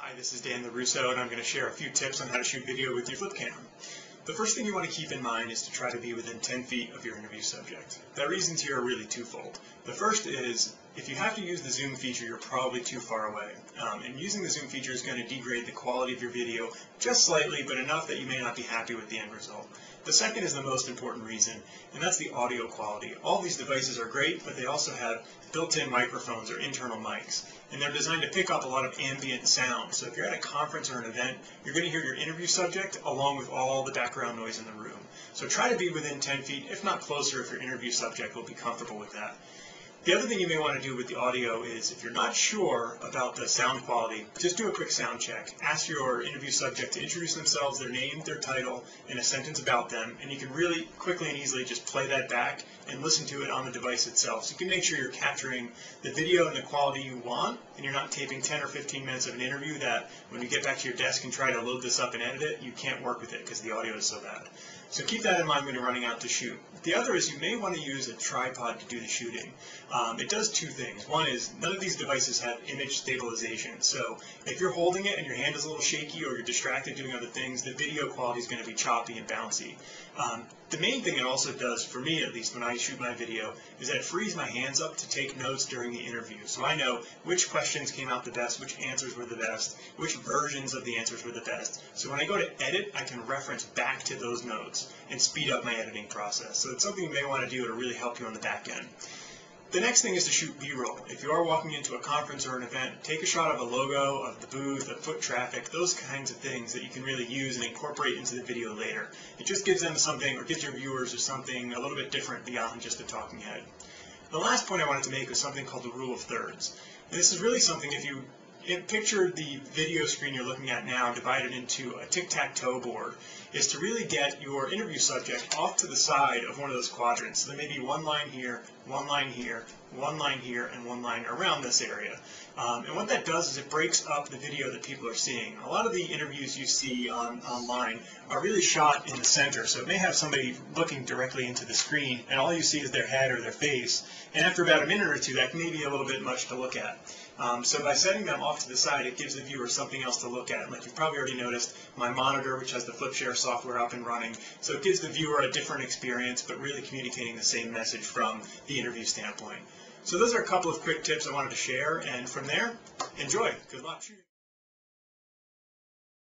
Hi, this is Dan LaRusso, and I'm going to share a few tips on how to shoot video with your flip cam. The first thing you want to keep in mind is to try to be within 10 feet of your interview subject. The reasons here are really twofold. The first is, if you have to use the zoom feature, you're probably too far away. And using the zoom feature is going to degrade the quality of your video just slightly, but enough that you may not be happy with the end result. The second is the most important reason, and that's the audio quality. All these devices are great, but they also have built-in microphones or internal mics, and they're designed to pick up a lot of ambient sound. So if you're at a conference or an event, you're going to hear your interview subject along with all the background noise in the room. So try to be within 10 feet, if not closer, if your interview subject will be comfortable with that. The other thing you may want to do with the audio is, if you're not sure about the sound quality, just do a quick sound check. Ask your interview subject to introduce themselves, their name, their title, and a sentence about them, and you can really quickly and easily just play that back and listen to it on the device itself. So you can make sure you're capturing the video and the quality you want, and you're not taping 10 or 15 minutes of an interview that when you get back to your desk and try to load this up and edit it, you can't work with it because the audio is so bad. So keep that in mind when you're running out to shoot. The other is you may want to use a tripod to do the shooting. It does two things. One is none of these devices have image stabilization. So if you're holding it and your hand is a little shaky or you're distracted doing other things, the video quality is going to be choppy and bouncy. The main thing it also does, for me at least when I shoot my video, is that it frees my hands up to take notes during the interview. So I know which questions came out the best, which answers were the best, which versions of the answers were the best. So when I go to edit, I can reference back to those notes and speed up my editing process. So it's something you may want to do to really help you on the back end. The next thing is to shoot B-roll. If you are walking into a conference or an event, take a shot of a logo, of the booth, of foot traffic, those kinds of things that you can really use and incorporate into the video later. It just gives them something, or gives your viewers something a little bit different beyond just a talking head. The last point I wanted to make was something called the rule of thirds. And this is really something, if you picture the video screen you're looking at now divided into a tic-tac-toe board, is to really get your interview subject off to the side of one of those quadrants. So there may be one line here, one line here, one line here, and one line around this area. And what that does is it breaks up the video that people are seeing. A lot of the interviews you see online are really shot in the center, so it may have somebody looking directly into the screen, and all you see is their head or their face. And after about a minute or two, that may be a little bit much to look at. So by setting them off to the side, it gives the viewer something else to look at. Like you've probably already noticed, my monitor, which has the FlipShare software up and running, so it gives the viewer a different experience, but really communicating the same message from the interview standpoint. So those are a couple of quick tips I wanted to share, and from there, enjoy. Good luck shooting.